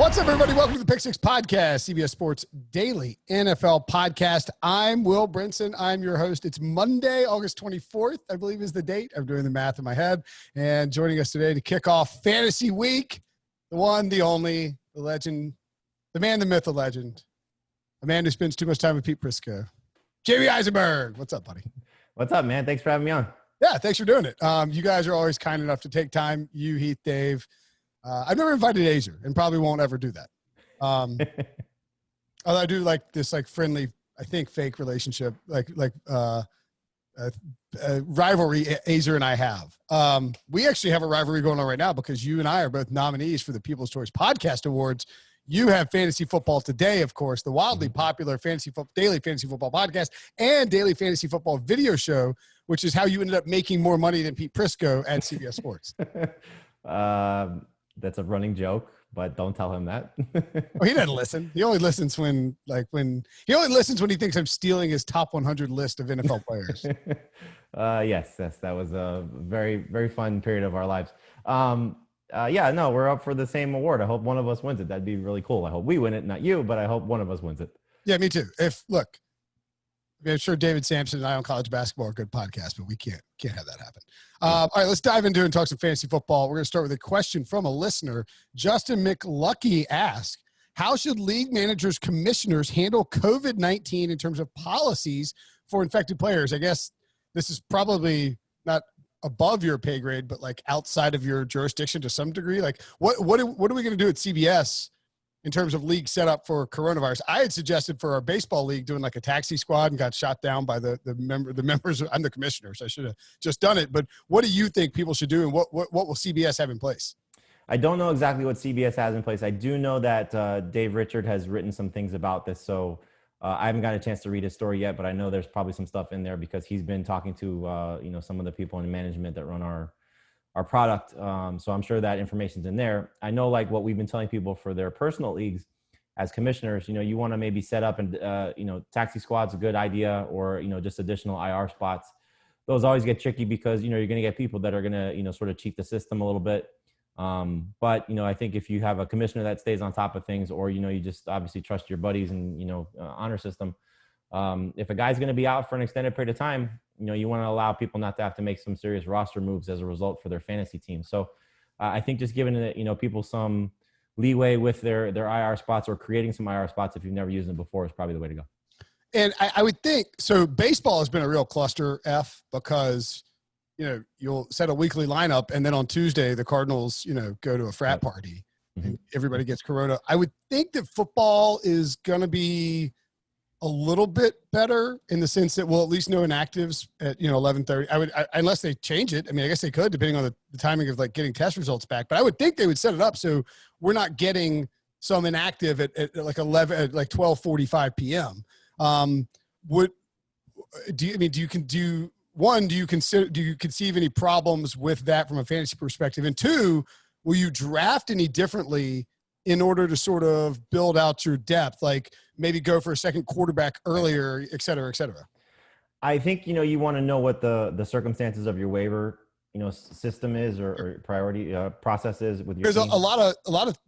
What's up, everybody? Welcome to the Pick Six Podcast, CBS Sports Daily NFL Podcast. I'm Will Brinson. I'm your host. It's Monday, August 24th, I believe is the date. I'm doing the math in my head. And joining us today to kick off Fantasy Week, the one, the only, the legend, the man, the myth, the legend, a man who spends too much time with Pete Prisco, Jamey Eisenberg. What's up, buddy? What's up, man? Thanks for having me on. Yeah, thanks for doing it. You guys are always kind enough to take time. You, Heath, Dave. I've never invited Azer and probably won't ever do that. Although I do like this friendly, I think fake relationship, rivalry Azer and I have. We actually have a rivalry going on right now because you and I are both nominees for the People's Choice Podcast Awards. You have Fantasy Football Today, of course, the wildly popular daily fantasy football podcast and daily fantasy football video show, which is how you ended up making more money than Pete Prisco at CBS Sports. That's a running joke, but don't tell him that. Oh, he doesn't listen. He only listens when he thinks I'm stealing his top 100 list of NFL players. Yes, that was a very, very fun period of our lives. We're up for the same award. I hope one of us wins it. That'd be really cool. I hope we win it, not you, but I hope one of us wins it. Yeah, me too. I'm sure David Sampson and I on college basketball are a good podcast, but we can't have that happen. All right, let's dive into it and talk some fantasy football. We're going to start with a question from a listener. Justin McLucky asks, how should league managers, commissioners handle COVID-19 in terms of policies for infected players? I guess this is probably not above your pay grade, but outside of your jurisdiction to some degree. What are we going to do at CBS in terms of league setup for coronavirus? I had suggested for our baseball league doing a taxi squad and got shot down by the members. I'm the commissioner, so I should have just done it. But what do you think people should do, and what will CBS have in place? I don't know exactly what CBS has in place. I do know that Dave Richard has written some things about this, so I haven't got a chance to read his story yet, but I know there's probably some stuff in there because he's been talking to some of the people in management that run our product. So I'm sure that information's in there. I know what we've been telling people for their personal leagues as commissioners, you want to maybe set up and, taxi squad's a good idea, or, just additional IR spots. Those always get tricky because, you're going to get people that are going to, sort of cheat the system a little bit. But I think if you have a commissioner that stays on top of things, or, you just obviously trust your buddies and, honor system. If a guy's going to be out for an extended period of time, you want to allow people not to have to make some serious roster moves as a result for their fantasy team. So I think just giving people some leeway with their IR spots, or creating some IR spots if you've never used them before, is probably the way to go. And I would think so. Baseball has been a real cluster F because you'll set a weekly lineup, and then on Tuesday the Cardinals go to a frat party and everybody gets corona. I would think that football is going to be a little bit better in the sense that we'll at least know inactives at 11:30. Unless they change it. I mean, I guess they could, depending on the timing of getting test results back. But I would think they would set it up so we're not getting some inactive at 12:45 p.m. Do you conceive any problems with that from a fantasy perspective? And two, will you draft any differently in order to sort of build out your depth, maybe go for a second quarterback earlier, et cetera, et cetera? I think, you want to know what the circumstances of your waiver, system is, or priority process is with your team. There's a lot of,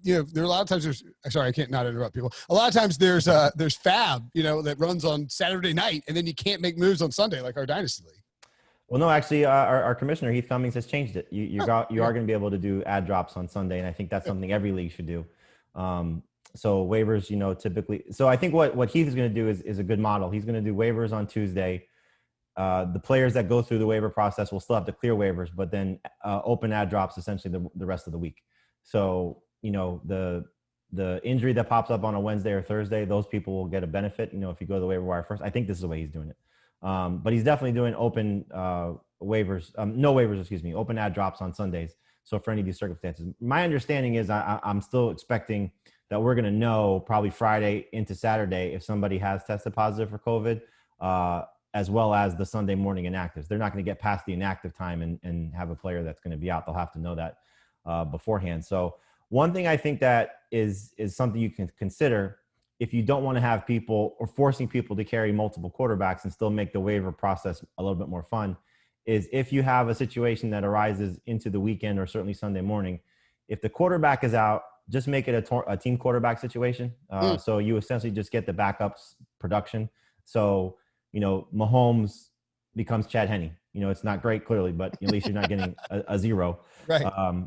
there are a lot of times sorry, I can't not interrupt people. A lot of times there's fab, that runs on Saturday night, and then you can't make moves on Sunday, like our Dynasty League. Well, no, actually, our commissioner, Heath Cummings, has changed it. You are going to be able to do ad drops on Sunday, and I think that's something every league should do. So waivers, typically. So I think what Heath is going to do is a good model. He's going to do waivers on Tuesday. The players that go through the waiver process will still have to clear waivers, but then open ad drops essentially the rest of the week. So, the injury that pops up on a Wednesday or Thursday, those people will get a benefit, if you go to the waiver wire first. I think this is the way he's doing it. But he's definitely doing open open ad drops on Sundays. So for any of these circumstances, my understanding is I'm still expecting that we're going to know probably Friday into Saturday if somebody has tested positive for COVID, as well as the Sunday morning inactives. They're not going to get past the inactive time and have a player that's going to be out. They'll have to know that beforehand. So one thing I think that is something you can consider if you don't want to have people or forcing people to carry multiple quarterbacks and still make the waiver process a little bit more fun, is if you have a situation that arises into the weekend or certainly Sunday morning, if the quarterback is out, just make it a team quarterback situation. So you essentially just get the backups production. So, Mahomes becomes Chad Henne. It's not great clearly, but at least you're not getting a zero. Right.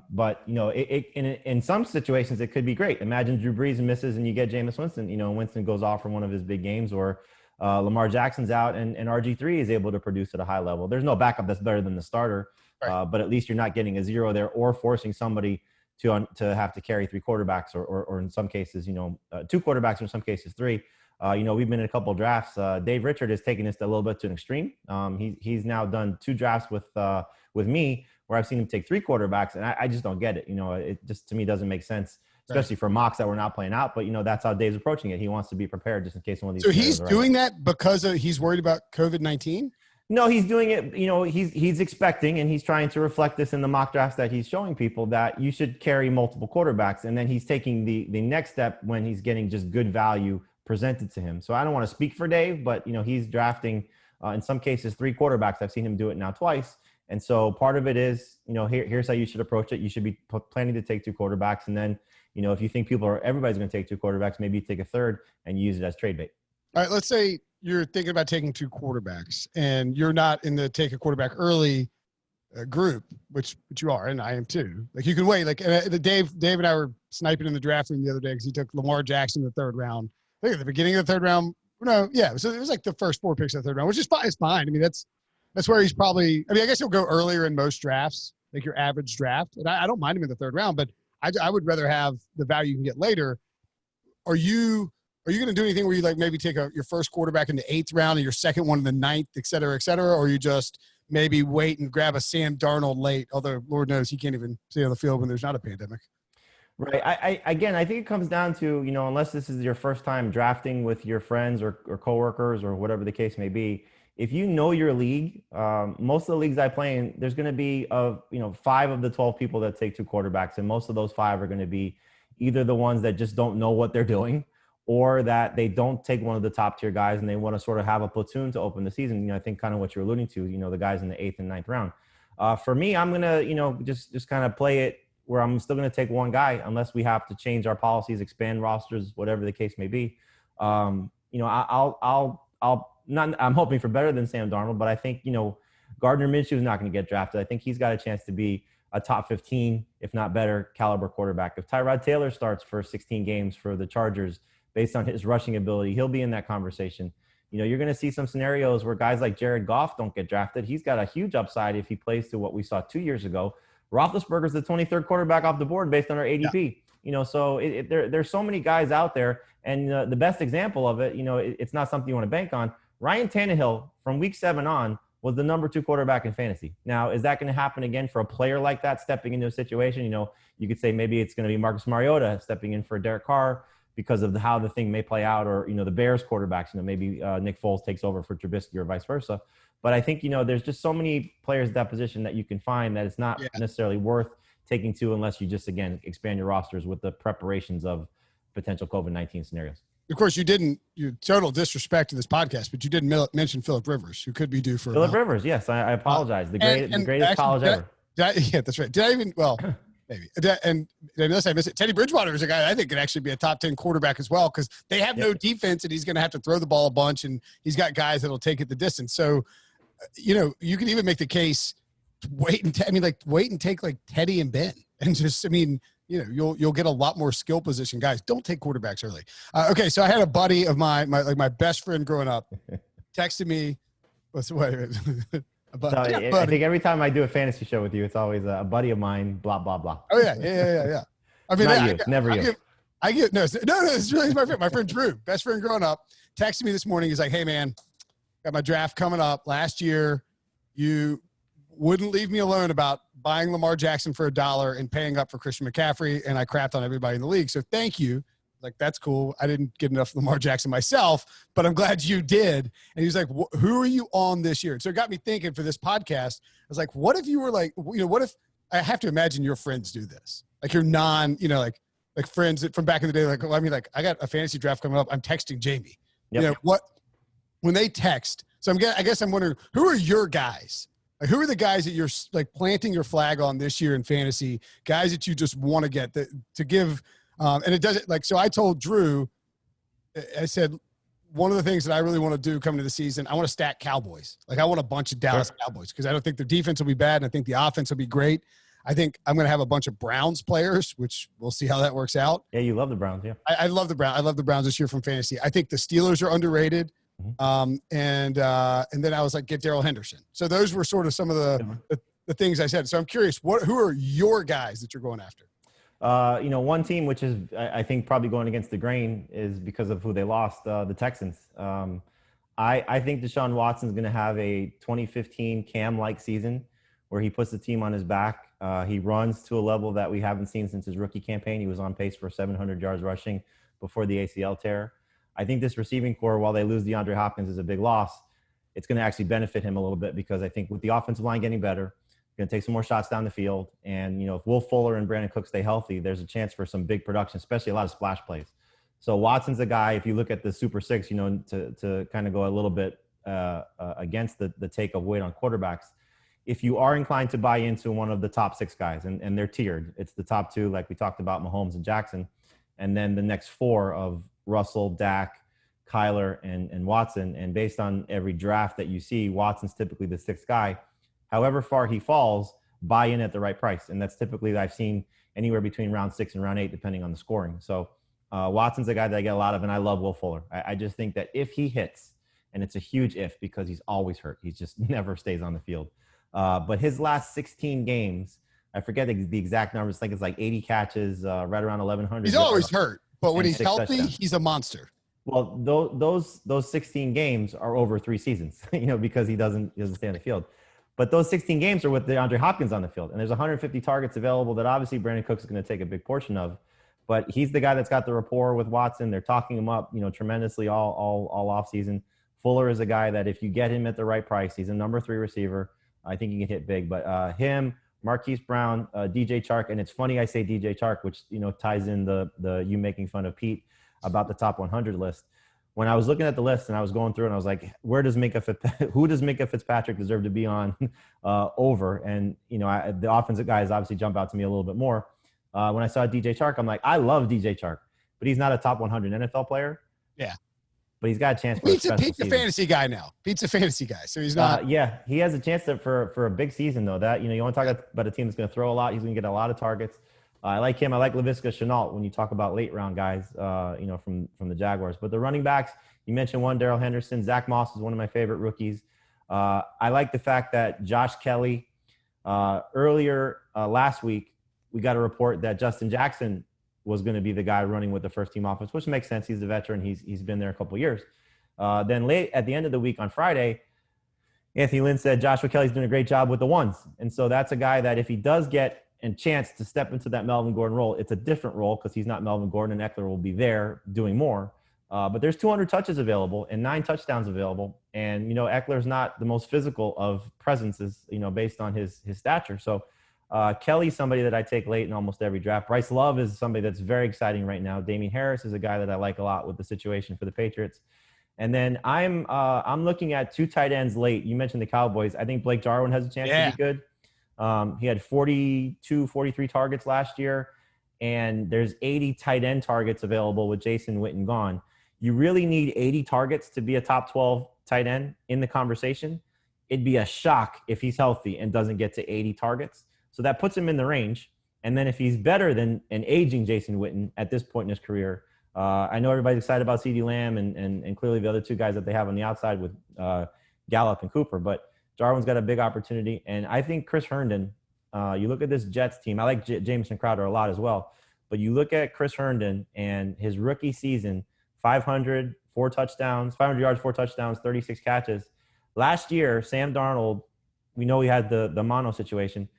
But in some situations it could be great. Imagine Drew Brees misses and you get Jameis Winston. Winston goes off from one of his big games, or Lamar Jackson's out and RG3 is able to produce at a high level. There's no backup that's better than the starter, right. But at least you're not getting a zero there or forcing somebody to have to carry three quarterbacks or in some cases, two quarterbacks, or in some cases three. We've been in a couple of drafts. Dave Richard has taken this a little bit to an extreme. He's now done 2 drafts with me where I've seen him take 3 quarterbacks, and I just don't get it. It just to me doesn't make sense, especially for mocks that we're not playing out. But that's how Dave's approaching it. He wants to be prepared just in case one of these. So he's doing that because he's worried about COVID-19. No, he's doing it. He's expecting, and he's trying to reflect this in the mock drafts that he's showing people, that you should carry multiple quarterbacks, and then he's taking the next step when he's getting just good value presented to him. So I don't want to speak for Dave, but he's drafting in some cases 3 quarterbacks. I've seen him do it now twice. And so part of it is, here's how you should approach it. You should be planning to take 2 quarterbacks. And then, if you think everybody's going to take 2 quarterbacks, maybe you take a third and use it as trade bait. All right. Let's say you're thinking about taking 2 quarterbacks and you're not in the take a quarterback early group, which you are, and I am too. Like you can wait. Like Dave and I were sniping in the draft room the other day because he took Lamar Jackson in the 3rd round. I think at the beginning of the 3rd round. No, yeah. So it was like the first 4 picks of the 3rd round, which is fine. It's fine. I mean, that's where he's probably. I mean, I guess he'll go earlier in most drafts, like your average draft. And I don't mind him in the 3rd round, but I would rather have the value you can get later. Are you going to do anything where you like maybe take your first quarterback in the 8th round and your second one in the 9th, et cetera, or you just maybe wait and grab a Sam Darnold late? Although Lord knows he can't even stay on the field when there's not a pandemic. Right. I think it comes down to, unless this is your first time drafting with your friends or coworkers or whatever the case may be, if you know your league, most of the leagues I play in, there's going to be 5 of the 12 people that take 2 quarterbacks. And most of those 5 are going to be either the ones that just don't know what they're doing, or that they don't take one of the top tier guys and they want to sort of have a platoon to open the season. I think kind of what you're alluding to, the guys in the 8th and 9th round. For me, I'm going to, just kind of play it where I'm still going to take one guy unless we have to change our policies, expand rosters, whatever the case may be. I'm hoping for better than Sam Darnold, but I think, Gardner Minshew is not going to get drafted. I think he's got a chance to be a top 15, if not better, caliber quarterback. If Tyrod Taylor starts for 16 games for the Chargers based on his rushing ability, he'll be in that conversation. You're going to see some scenarios where guys like Jared Goff don't get drafted. He's got a huge upside if he plays to what we saw 2 years ago. Roethlisberger's the 23rd quarterback off the board based on our ADP. Yeah. So there's so many guys out there, and the best example of it, it's not something you want to bank on. Ryan Tannehill from week 7 on was the number 2 quarterback in fantasy. Now, is that going to happen again for a player like that stepping into a situation? You could say maybe it's going to be Marcus Mariota stepping in for Derek Carr because of how the thing may play out, or the Bears quarterbacks. Maybe Nick Foles takes over for Trubisky or vice versa. But I think, there's just so many players at that position that you can find that it's not necessarily worth taking 2 unless you just, again, expand your rosters with the preparations of potential COVID-19 scenarios. Of course, you total disrespect to this podcast, but you didn't mention Phillip Rivers, who could be due for Rivers. Yes, I apologize. The greatest college ever. Yeah, that's right. Did I even? Well, maybe. And unless I miss it, Teddy Bridgewater is a guy I think could actually be a top 10 quarterback as well, because they have no defense, and he's going to have to throw the ball a bunch, and he's got guys that'll take it the distance. So, you can even make the case, wait and take like Teddy and Ben, and just, you'll get a lot more skill position guys. Don't take quarterbacks early. Okay, so I had a buddy of my best friend growing up texted me. I think every time I do a fantasy show with you, it's always a buddy of mine, blah, blah, blah. Oh, yeah. I mean, never you. It's really my friend Drew, best friend growing up, texted me this morning. He's like, hey, man, got my draft coming up. Last year, you wouldn't leave me alone about buying Lamar Jackson for $1 and paying up for Christian McCaffrey, and I crapped on everybody in the league. So thank you. Like, that's cool. I didn't get enough Lamar Jackson myself, but I'm glad you did. And he's like, who are you on this year? And so it got me thinking for this podcast. I was like, what if you were like, what if I have to imagine your friends do this? Like your like friends that from back in the day, I got a fantasy draft coming up. I'm texting Jamey. Yep. When they text. So I guess I'm wondering, who are your guys? Like, who are the guys that you're like planting your flag on this year in fantasy? Guys that you just want to get to give And it doesn't like, so I told Drew, I said, one of the things that I really want to do coming to the season, I want to stack Cowboys. Like I want a bunch of Dallas Cowboys because I don't think their defense will be bad. And I think the offense will be great. I think I'm going to have a bunch of Browns players, which we'll see how that works out. Yeah, you love the Browns, yeah. I love the Browns. I love the Browns this year from fantasy. I think the Steelers are underrated. And then I was like, get Darrell Henderson. So those were sort of some of the things I said. So I'm curious, who are your guys that you're going after? One team, which is, I think, probably going against the grain is because of who they lost, the Texans. I think Deshaun Watson's going to have a 2015 Cam-like season where he puts the team on his back. He runs to a level that we haven't seen since his rookie campaign. He was on pace for 700 yards rushing before the ACL tear. I think this receiving core, while they lose DeAndre Hopkins, is a big loss. It's going to actually benefit him a little bit because I think with the offensive line getting better, going to take some more shots down the field. And, if Will Fuller and Brandon Cook stay healthy, there's a chance for some big production, especially a lot of splash plays. So Watson's a guy, if you look at the Super Six, to kind of go a little bit against the take of weight on quarterbacks. If you are inclined to buy into one of the top 6 guys, and they're tiered, it's the top 2, like we talked about, Mahomes and Jackson, and then the next 4 of Russell, Dak, Kyler, and Watson. And based on every draft that you see, Watson's typically the 6th guy. However far he falls, buy in at the right price. And that's typically, I've seen anywhere between round 6 and round 8, depending on the scoring. So Watson's a guy that I get a lot of, and I love Will Fuller. I just think that if he hits, and it's a huge if because he's always hurt, he just never stays on the field. But his last 16 games, I forget the exact numbers. I think it's like 80 catches, right around 1,100. He's always hurt, but when he's healthy, touchdowns. He's a monster. Well, those 16 games are over 3 seasons, because he doesn't stay on the field. But those 16 games are with DeAndre Hopkins on the field, and there's 150 targets available that obviously Brandon Cooks is going to take a big portion of. But he's the guy that's got the rapport with Watson. They're talking him up, tremendously all off season. Fuller is a guy that if you get him at the right price, he's a number 3 receiver. I think he can hit big. But him, Marquise Brown, DJ Chark, and it's funny I say DJ Chark, which ties in the you making fun of Pete about the top 100 list. When I was looking at the list and I was going through and I was like, who does Minkah Fitzpatrick deserve to be on over? And, the offensive guys obviously jump out to me a little bit more. When I saw DJ Chark, I'm like, I love DJ Chark, but he's not a top 100 NFL player. Yeah. But he's got a chance for Pete's a fantasy guy now. Pete's a fantasy guy, so he's not. Yeah, he has a chance for a big season, though. That, you want to talk about a team that's going to throw a lot. He's going to get a lot of targets. I like him. I like Laviska Shenault when you talk about late round guys, from the Jaguars. But the running backs, you mentioned one, Darrell Henderson. Zach Moss is one of my favorite rookies. I like the fact that Josh Kelly, earlier last week, we got a report that Justin Jackson was going to be the guy running with the first team offense, which makes sense. He's the veteran. He's been there a couple of years. Then late at the end of the week on Friday, Anthony Lynn said Joshua Kelly's doing a great job with the ones. And so that's a guy that if he does get a chance to step into that Melvin Gordon role, it's a different role because he's not Melvin Gordon, and Eckler will be there doing more. But there's 200 touches available and 9 touchdowns available. And, Eckler's not the most physical of presences, based on his stature. So Kelly's somebody that I take late in almost every draft. Bryce Love is somebody that's very exciting right now. Damian Harris is a guy that I like a lot with the situation for the Patriots. And then I'm looking at 2 tight ends late. You mentioned the Cowboys. I think Blake Jarwin has a chance to be good. He had 42, 43 targets last year, and there's 80 tight end targets available with Jason Witten gone. You really need 80 targets to be a top 12 tight end in the conversation. It'd be a shock if he's healthy and doesn't get to 80 targets. So that puts him in the range. And then if he's better than an aging Jason Witten at this point in his career, I know everybody's excited about CeeDee Lamb and clearly the other 2 guys that they have on the outside with Gallup and Cooper, but Jarwin's got a big opportunity. And I think Chris Herndon, you look at this Jets team, I like Jamison Crowder a lot as well, but you look at Chris Herndon and his rookie season, 500 yards, 4 touchdowns, 36 catches. Last year, Sam Darnold, we know he had the mono situation.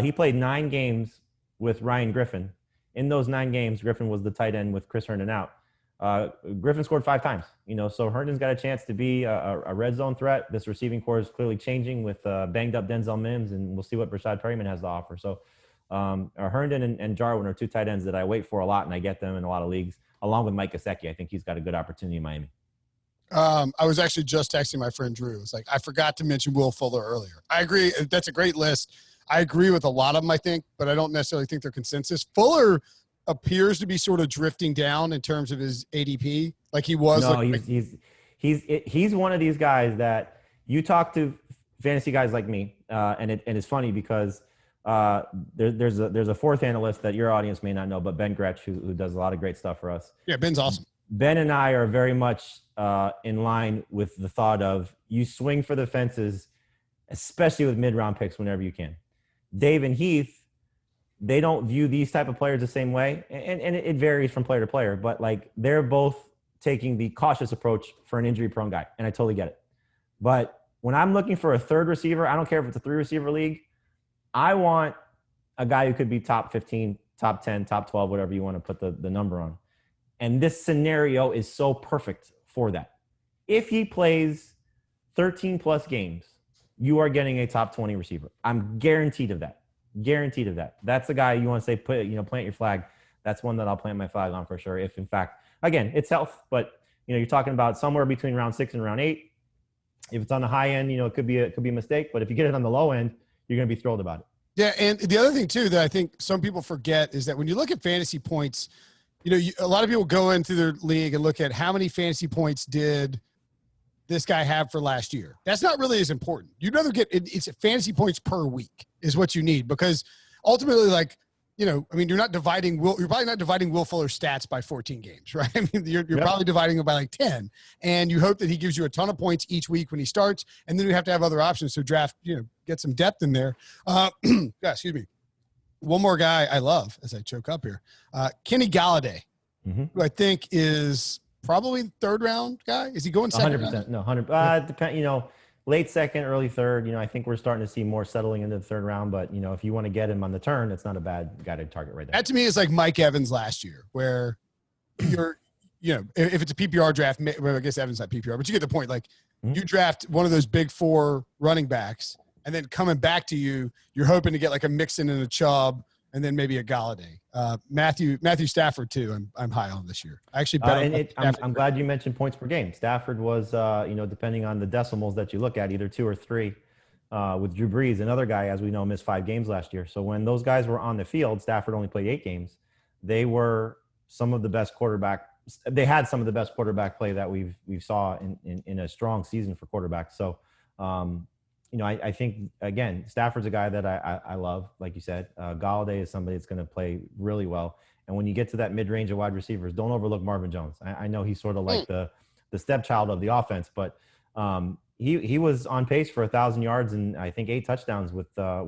He played 9 games with Ryan Griffin. In those 9 games, Griffin was the tight end with Chris Herndon out. Griffin scored 5 times, so Herndon's got a chance to be a red zone threat. This receiving core is clearly changing with banged up Denzel Mims, and we'll see what Rashad Perryman has to offer. So Herndon and Jarwin are 2 tight ends that I wait for a lot, and I get them in a lot of leagues, along with Mike Gesicki. I think he's got a good opportunity in Miami. I was actually just texting my friend Drew. It's like, I forgot to mention Will Fuller earlier. I agree. That's a great list. I agree with a lot of them, I think, but I don't necessarily think they're consensus. Fuller appears to be sort of drifting down in terms of his ADP, like he was. No, he's one of these guys that you talk to fantasy guys like me, and it's funny because there's a fourth analyst that your audience may not know, but Ben Gretsch, who does a lot of great stuff for us. Yeah, Ben's awesome. Ben and I are very much in line with the thought of you swing for the fences, especially with mid-round picks whenever you can. Dave and Heath, they don't view these type of players the same way, and it varies from player to player, but like they're both taking the cautious approach for an injury-prone guy, and I totally get it. But when I'm looking for a third receiver, I don't care if it's a 3-receiver league, I want a guy who could be top 15, top 10, top 12, whatever you want to put the number on. And this scenario is so perfect for that. If he plays 13-plus games, you are getting a top 20 receiver. I'm guaranteed of that. Guaranteed of that. That's the guy you want to say, plant your flag. That's one that I'll plant my flag on for sure. If in fact, again, it's health, but you're talking about somewhere between round 6 and round 8. If it's on the high end, it could be a mistake, but if you get it on the low end, you're going to be thrilled about it. Yeah, and the other thing too that I think some people forget is that when you look at fantasy points, a lot of people go into their league and look at how many fantasy points did this guy have for last year. That's not really as important. You'd rather get it's fantasy points per week is what you need, because ultimately, you're probably not dividing Will Fuller's stats by 14 games, right? I mean, you're probably dividing them by like 10, and you hope that he gives you a ton of points each week when he starts, and then you have to have other options to draft, get some depth in there. Excuse me. One more guy I love as I choke up here, Kenny Gallaudet, who I think is probably third round guy. Is he going second? 100%. No, 100. Late second, early third. I think we're starting to see more settling into the third round. But if you want to get him on the turn, it's not a bad guy to target right there. That to me is like Mike Evans last year, where you're, if it's a PPR draft, well, I guess Evans not PPR, but you get the point. Like you draft one of those big 4 running backs, and then coming back to you, you're hoping to get like a Mixon and a Chubb, and then maybe a Gallaudet. Matthew Stafford too. I'm high on this year. I actually bet I'm glad you mentioned points per game. Stafford was, depending on the decimals that you look at, either 2 or 3. With Drew Brees, another guy, as we know, missed 5 games last year. So when those guys were on the field, Stafford only played 8 games. They were some of the best quarterback. They had some of the best quarterback play that we've saw in a strong season for quarterbacks. So, I think, again, Stafford's a guy that I love, like you said. Gallaudet is somebody that's going to play really well. And when you get to that mid-range of wide receivers, don't overlook Marvin Jones. I know he's sort of like the stepchild of the offense, but he was on pace for 1,000 yards and I think 8 touchdowns with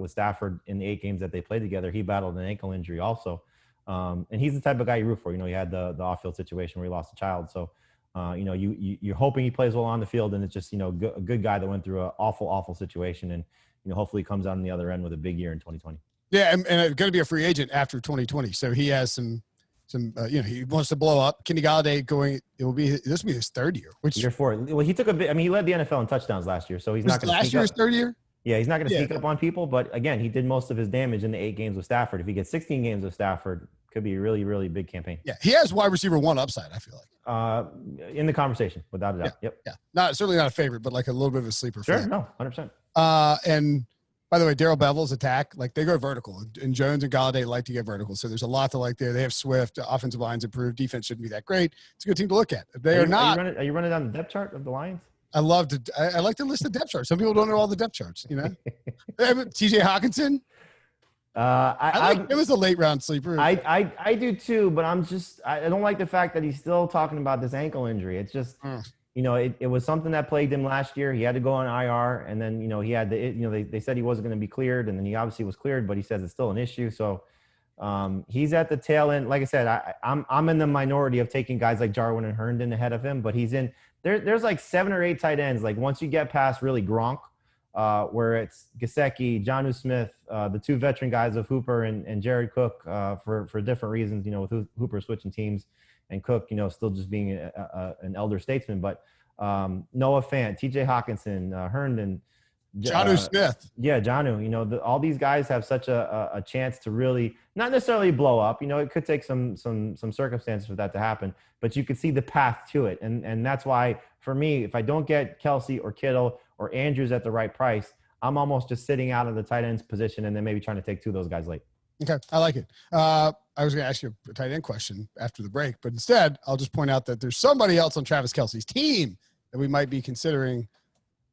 Stafford in the 8 games that they played together. He battled an ankle injury also. And he's the type of guy you root for. He had the off-field situation where he lost a child. So, you're hoping he plays well on the field, and it's just, a good guy that went through an awful, awful situation. And, hopefully he comes out on the other end with a big year in 2020. Yeah. And going to be a free agent after 2020. So he has some, he wants to blow up. Kenny Gallaudet this will be his 3rd year, which year 4. Well, he took he led the NFL in touchdowns last year. So he's not going to last year's 3rd year. Yeah. He's not going to sneak up on people, but again, he did most of his damage in the 8 games with Stafford. If he gets 16 games with Stafford, could be a really, really big campaign. Yeah. He has wide receiver 1 upside, I feel like. In the conversation, without a doubt. Yeah. Yep. Yeah. Certainly not a favorite, but like a little bit of a sleeper. Sure. Fan. No, 100%. And by the way, Darrell Bevel's attack, like they go vertical, and Jones and Gallaudet like to get vertical. So there's a lot to like there. They have Swift, offensive line's improved, defense shouldn't be that great. It's a good team to look at. Are you running down the depth chart of the Lions? I like to list the depth chart. Some people don't know all the depth charts, TJ Hawkinson. It was a late round sleeper. I do too, but I don't like the fact that he's still talking about this ankle injury. It's just, it was something that plagued him last year. He had to go on IR, and then, he had they said he wasn't going to be cleared, and then he obviously was cleared, but he says it's still an issue. So he's at the tail end. Like I said, I'm in the minority of taking guys like Jarwin and Herndon ahead of him, but he's in there's like 7 or 8 tight ends. Like once you get past really Gronk, where it's Gesicki, Jonnu Smith, the 2 veteran guys of Hooper and Jared Cook for different reasons, with Hooper switching teams and Cook, still just being an elder statesman. But Noah Fant, TJ Hawkinson, Herndon, Jonnu Smith. Yeah, Jonnu. All these guys have such a chance to really not necessarily blow up. It could take some circumstances for that to happen, but you could see the path to it. And that's why, for me, if I don't get Kelsey or Kittle or Andrews at the right price, I'm almost just sitting out of the tight ends position and then maybe trying to take 2 of those guys late. Okay, I like it. I was going to ask you a tight end question after the break, but instead, I'll just point out that there's somebody else on Travis Kelce's team that we might be considering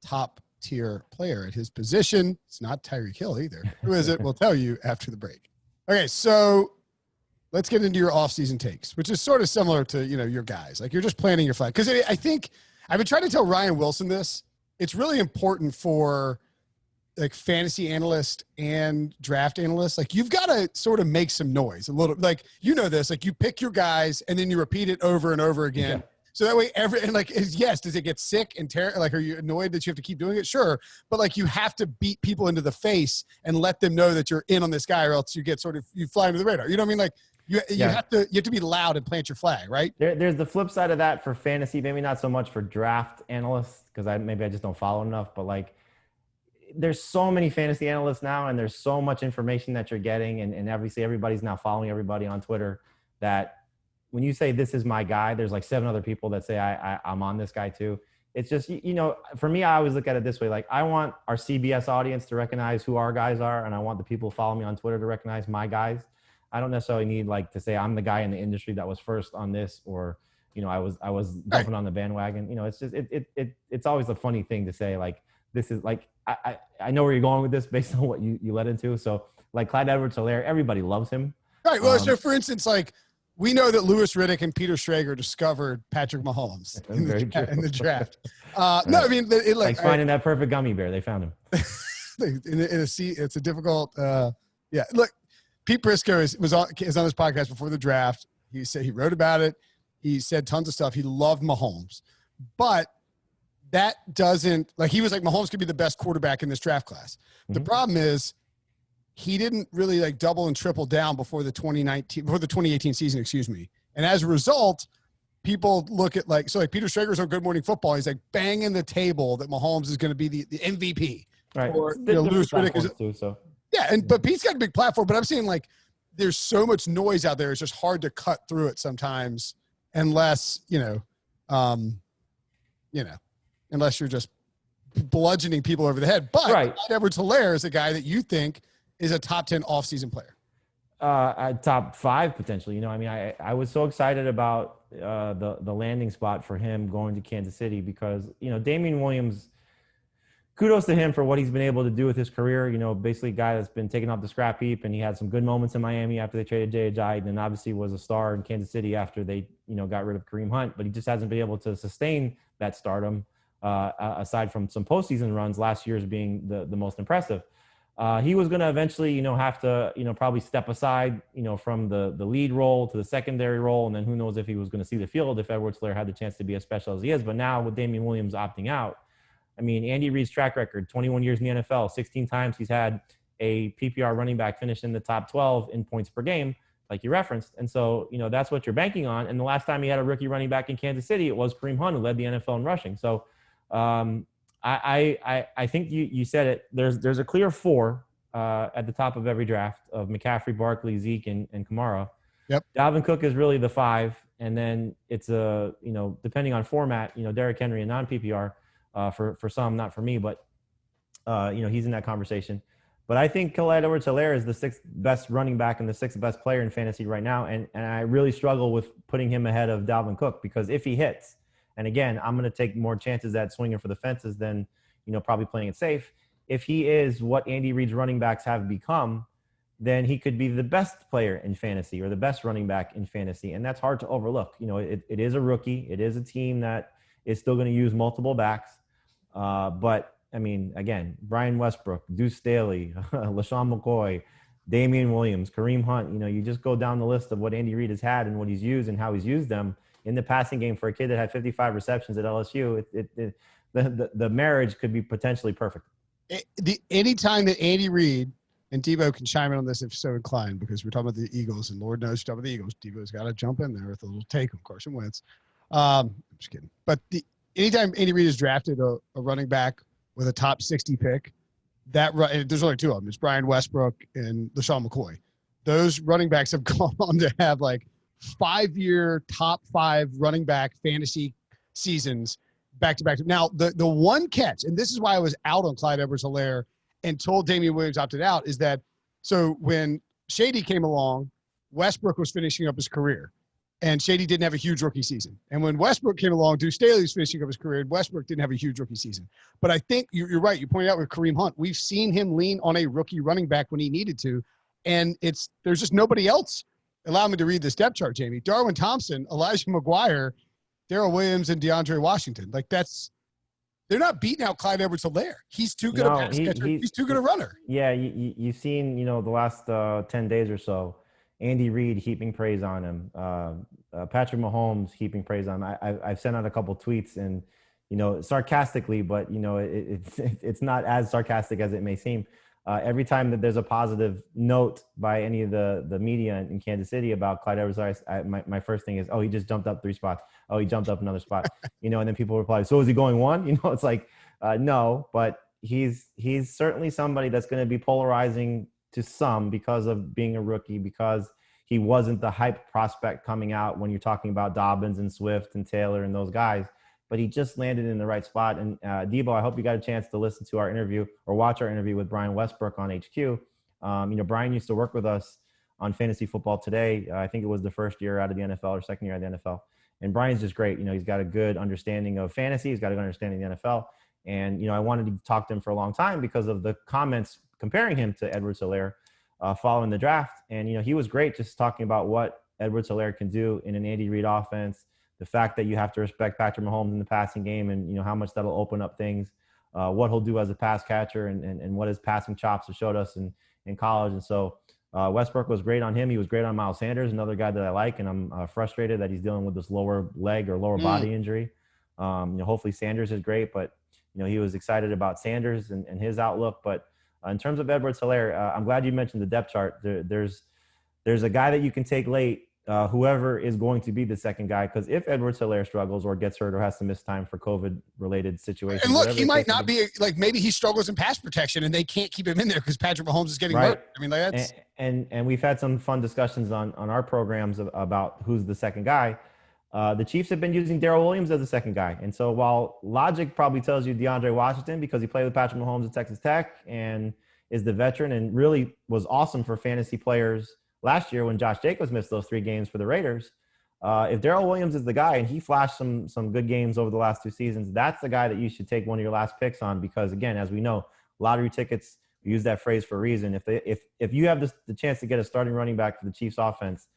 top-tier player at his position. It's not Tyreek Hill either. Who is it? We'll tell you after the break. Okay, so let's get into your off-season takes, which is sort of similar to, your guys. Like, you're just planning your flag. Because I think I've been trying to tell Ryan Wilson this. It's really important for – like fantasy analyst and draft analyst, like you've got to sort of make some noise a little, like, this, like you pick your guys and then you repeat it over and over again. Yeah. So that way does it get sick and like, are you annoyed that you have to keep doing it? Sure. But like, you have to beat people into the face and let them know that you're in on this guy, or else you get you fly under the radar. You know what I mean? Like you have to be loud and plant your flag, right? There's the flip side of that for fantasy, maybe not so much for draft analysts, because I just don't follow enough, but like, there's so many fantasy analysts now, and there's so much information that you're getting. And obviously everybody's now following everybody on Twitter, that when you say, this is my guy, there's like 7 other people that say I'm on this guy too. It's just, for me, I always look at it this way. Like, I want our CBS audience to recognize who our guys are. And I want the people who follow me on Twitter to recognize my guys. I don't necessarily need like to say I'm the guy in the industry that was first on this, or, I was jumping on the bandwagon. It's just, it's always a funny thing to say, like, this is like, I know where you're going with this based on what you led into. So like Clyde Edwards-Helaire, everybody loves him. Right. Well, so for instance, like we know that Louis Riddick and Peter Schrager discovered Patrick Mahomes in the draft. Right. No, I mean, like finding that perfect gummy bear. They found him. It's a difficult, yeah. Look, Pete Briscoe is on this podcast before the draft. He said he wrote about it. He said tons of stuff. He loved Mahomes, but that doesn't, like, he was like, Mahomes could be the best quarterback in this draft class. Mm-hmm. The problem is he didn't really like double and triple down before the 2018 season, excuse me. And as a result, people look at like Peter Schrager's on Good Morning Football. He's like banging the table that Mahomes is going to be the MVP. Right. Or Louis Riddick is too, so. Yeah. But Pete's got a big platform, but I'm saying like, there's so much noise out there. It's just hard to cut through it sometimes unless, unless you're just bludgeoning people over the head. But right. Edwards-Helaire is a guy that you think is a top 10 offseason player. Top 5 potentially. I was so excited about the landing spot for him going to Kansas City because, Damian Williams, kudos to him for what he's been able to do with his career. Basically a guy that's been taken off the scrap heap, and he had some good moments in Miami after they traded J.J. and then obviously was a star in Kansas City after they, got rid of Kareem Hunt, but he just hasn't been able to sustain that stardom. Aside from some postseason runs, last year's being the most impressive. He was going to eventually, have to, probably step aside, from the lead role to the secondary role. And then who knows if he was going to see the field if Edwards-Helaire had the chance to be as special as he is. But now with Damian Williams opting out, Andy Reid's track record, 21 years in the NFL, 16 times he's had a PPR running back finish in the top 12 in points per game, like you referenced. And so, that's what you're banking on. And the last time he had a rookie running back in Kansas City, it was Kareem Hunt, who led the NFL in rushing. So, I think you said it. There's a clear 4 at the top of every draft of McCaffrey, Barkley, Zeke, and Kamara. Yep. Dalvin Cook is really the 5, and then it's depending on format, Derrick Henry and non-PPR for some, not for me, but he's in that conversation. But I think Clyde Edwards-Helaire is the 6th best running back and the 6th best player in fantasy right now, and I really struggle with putting him ahead of Dalvin Cook because if he hits. And again, I'm going to take more chances at swinging for the fences than, probably playing it safe. If he is what Andy Reid's running backs have become, then he could be the best player in fantasy or the best running back in fantasy. And that's hard to overlook. It is a rookie. It is a team that is still going to use multiple backs. But, again, Brian Westbrook, Deuce Staley, LaShawn McCoy, Damian Williams, Kareem Hunt, you just go down the list of what Andy Reid has had and what he's used and how he's used them. In the passing game for a kid that had 55 receptions at LSU, the marriage could be potentially perfect. Anytime that Andy Reid, and Debo can chime in on this if so inclined, because we're talking about the Eagles, and Lord knows you're talking about the Eagles, Debo's got to jump in there with a little take on Carson Wentz. I'm just kidding. But anytime Andy Reid has drafted a running back with a top 60 pick, there's only 2 of them. It's Brian Westbrook and LaShawn McCoy. Those running backs have gone on to have 5-year top 5 running back fantasy seasons back to back. Now, the one catch, and this is why I was out on Clyde Edwards-Helaire and told Damian Williams opted out, is that so when Shady came along. Westbrook was finishing up his career, and Shady didn't have a huge rookie season. And when Westbrook came along, Deuce Staley was finishing up his career, and Westbrook didn't have a huge rookie season. But I think you're right. You pointed out with Kareem Hunt, we've seen him lean on a rookie running back when he needed to, and there's just nobody else. Allow me to read this depth chart, Jamie. Darwin Thompson, Elijah McGuire, Darrell Williams, and DeAndre Washington. Like they're not beating out Clyde Edwards-Helaire. He's too good a pass catcher. He's too good a runner. Yeah, you've seen, the last 10 days or so, Andy Reid heaping praise on him, Patrick Mahomes heaping praise on him. I've sent out a couple tweets and, sarcastically, but, it's not as sarcastic as it may seem. Every time that there's a positive note by any of the media in Kansas City about Clyde Edwards-Helaire, my first thing is, oh, he just jumped up 3 spots. Oh, he jumped up another spot. And then people reply, so is he going 1? It's like, no, but he's certainly somebody that's going to be polarizing to some because of being a rookie, because he wasn't the hype prospect coming out when you're talking about Dobbins and Swift and Taylor and those guys. But he just landed in the right spot. And Debo, I hope you got a chance to listen to our interview or watch our interview with Brian Westbrook on HQ. Brian used to work with us on Fantasy Football Today. I think it was the first year out of the NFL or second year out of the NFL. And Brian's just great. He's got a good understanding of fantasy. He's got a good understanding of the NFL. And, I wanted to talk to him for a long time because of the comments comparing him to Edwards-Helaire following the draft. And, he was great just talking about what Edwards-Helaire can do in an Andy Reid offense. The fact that you have to respect Patrick Mahomes in the passing game and, how much that'll open up things, what he'll do as a pass catcher and what his passing chops have showed us in college. And so Westbrook was great on him. He was great on Miles Sanders, another guy that I like. And I'm frustrated that he's dealing with this lower leg or lower body injury. Hopefully Sanders is great, but, he was excited about Sanders and his outlook. But in terms of Edwards-Helaire, I'm glad you mentioned the depth chart. There's a guy that you can take late, whoever is going to be the second guy, because if Edwards-Helaire struggles or gets hurt or has to miss time for COVID-related situations. And look, he might not be like, maybe he struggles in pass protection and they can't keep him in there because Patrick Mahomes is getting hurt. I mean, like that's and we've had some fun discussions on our programs about who's the second guy. The Chiefs have been using Darrell Williams as the second guy. And so while logic probably tells you DeAndre Washington because he played with Patrick Mahomes at Texas Tech and is the veteran and really was awesome for fantasy players last year when Josh Jacobs missed those 3 games for the Raiders. If Darrell Williams is the guy and he flashed some good games over the last 2 seasons, that's the guy that you should take one of your last picks on because, again, as we know, lottery tickets, we use that phrase for a reason. If you have the chance to get a starting running back for the Chiefs offense,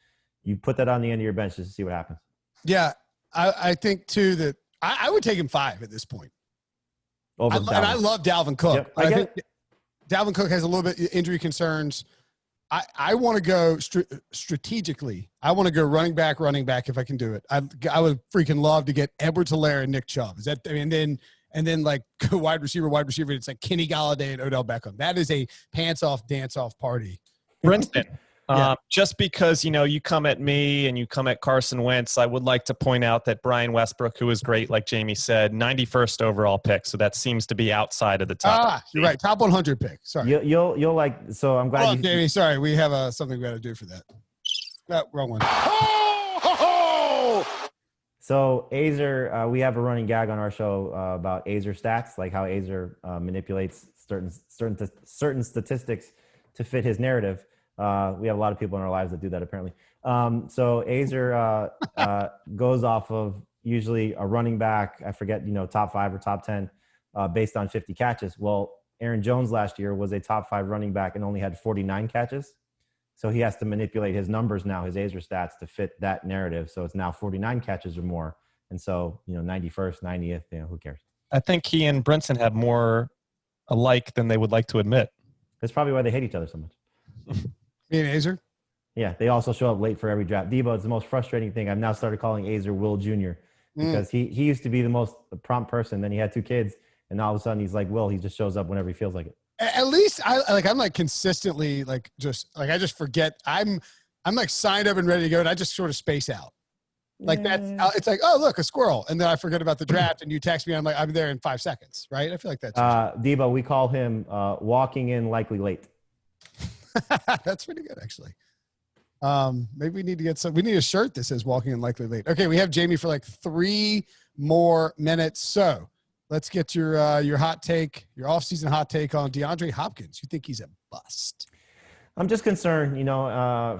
you put that on the end of your bench just to see what happens. Yeah, I think, too, that I would take him 5 at this point. And I love Dalvin Cook. Yep, I think Dalvin Cook has a little bit injury concerns. I want to go strategically. I want to go running back if I can do it. I would freaking love to get Edwards-Helaire and Nick Chubb. And then like go wide receiver. It's like Kenny Gallaudet and Odell Beckham. That is a pants off, dance off party. Princeton. Just because, you come at me and you come at Carson Wentz, I would like to point out that Brian Westbrook, who is great, like Jamie said, 91st overall pick. So that seems to be outside of the top. You're right. Top 100 pick. Sorry. You'll like, so I'm glad Jamie, sorry. We have something we got to do for that. No, wrong one. So Azer, we have a running gag on our show about Azer stats, like how Azer manipulates certain statistics to fit his narrative. We have a lot of people in our lives that do that apparently. So Azer goes off of usually a running back, I forget, top 5 or top 10 based on 50 catches. Well, Aaron Jones last year was a top 5 running back and only had 49 catches. So he has to manipulate his numbers now, his Azer stats to fit that narrative. So it's now 49 catches or more. And so, 91st, 90th, who cares? I think he and Brinson have more alike than they would like to admit. That's probably why they hate each other so much. Me and Azer? Yeah, they also show up late for every draft. Debo, it's the most frustrating thing. I've now started calling Azer Will Jr. because he used to be the most prompt person. Then he had 2 kids, and all of a sudden he's like Will. He just shows up whenever he feels like it. At least I'm like consistently I just forget. I'm like signed up and ready to go, and I just sort of space out. Like it's like, oh look, a squirrel, and then I forget about the draft, and you text me, I'm like, I'm there in 5 seconds, right? I feel like that's Debo. We call him walking in likely late. That's pretty good, actually. Maybe we need to get we need a shirt that says walking in likely late. Okay, we have Jamie for like 3 more minutes. So let's get your hot take, your offseason hot take on DeAndre Hopkins. You think he's a bust? I'm just concerned,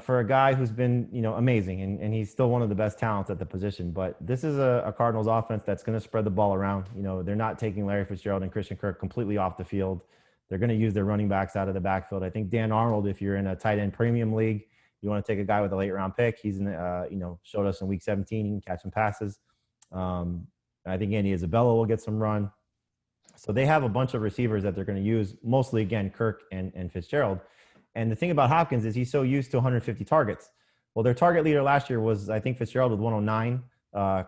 for a guy who's been, amazing, and he's still one of the best talents at the position. But this is a Cardinals offense that's going to spread the ball around. They're not taking Larry Fitzgerald and Christian Kirk completely off the field. They're going to use their running backs out of the backfield. I think Dan Arnold, if you're in a tight end premium league, you want to take a guy with a late round pick. He's showed us in week 17, he can catch some passes. I think Andy Isabella will get some run. So they have a bunch of receivers that they're going to use, mostly, again, Kirk and Fitzgerald. And the thing about Hopkins is he's so used to 150 targets. Well, their target leader last year was, I think, Fitzgerald with 109.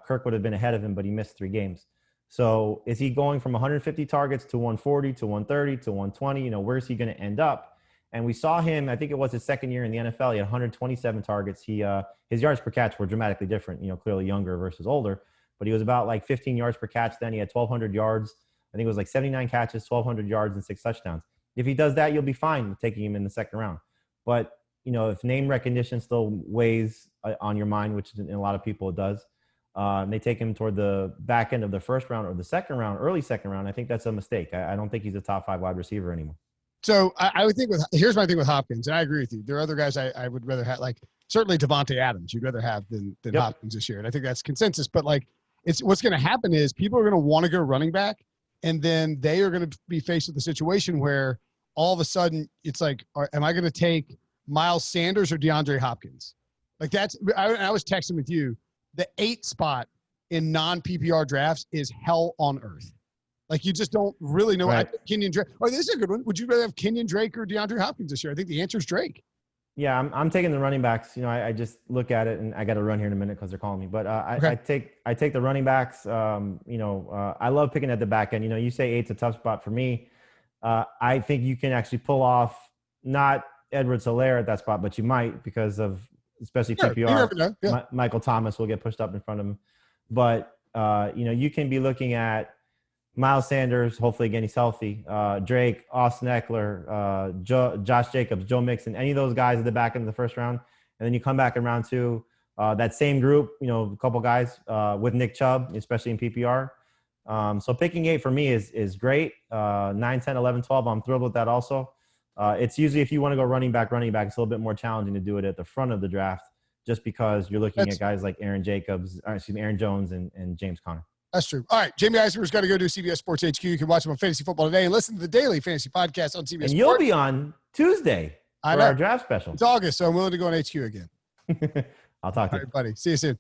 Kirk would have been ahead of him, but he missed 3 games. So is he going from 150 targets to 140 to 130 to 120? Where's he going to end up? And we saw him, I think it was his second year in the NFL. He had 127 targets. His yards per catch were dramatically different, clearly younger versus older. But he was about like 15 yards per catch then. He had 1,200 yards. I think it was like 79 catches, 1,200 yards, and 6 touchdowns. If he does that, you'll be fine with taking him in the second round. But, if name recognition still weighs on your mind, which in a lot of people it does, and they take him toward the back end of the first round or the second round, early second round, I think that's a mistake. I don't think he's a top 5 wide receiver anymore. So I would think here's my thing with Hopkins, and I agree with you. There are other guys I would rather have, like certainly Devontae Adams you'd rather have than Yep. Hopkins this year. And I think that's consensus. But it's what's going to happen is people are going to want to go running back, and then they are going to be faced with a situation where all of a sudden it's like, am I going to take Miles Sanders or DeAndre Hopkins? Like I was texting with you. The 8 spot in non-PPR drafts is hell on earth. Like you just don't really know. Right. Kenyon Drake. Oh, this is a good one. Would you rather have Kenyon Drake or DeAndre Hopkins this year? I think the answer is Drake. Yeah, I'm taking the running backs. I just look at it, and I got to run here in a minute because they're calling me. But I take the running backs. I love picking at the back end. You say 8's a tough spot for me. I think you can actually pull off not Edwards-Helaire at that spot, but you might because of especially PPR. Yeah. Michael Thomas will get pushed up in front of him. But you can be looking at Miles Sanders, hopefully again he's healthy. Drake, Austin Eckler, Josh Jacobs, Joe Mixon, any of those guys at the back end of the first round. And then you come back in round 2, that same group, a couple guys with Nick Chubb, especially in PPR. So picking 8 for me is great. 9, 10, 11, 12, I'm thrilled with that also. It's usually if you want to go running back, it's a little bit more challenging to do it at the front of the draft just because you're looking at guys like Aaron Jones and James Conner. That's true. All right. Jamey Eisenberg's got to go to CBS Sports HQ. You can watch him on Fantasy Football Today and listen to the daily fantasy podcast on CBS Sports. And you'll be on Tuesday for our draft special. It's August, so I'm willing to go on HQ again. I'll talk to you. All right, buddy. See you soon.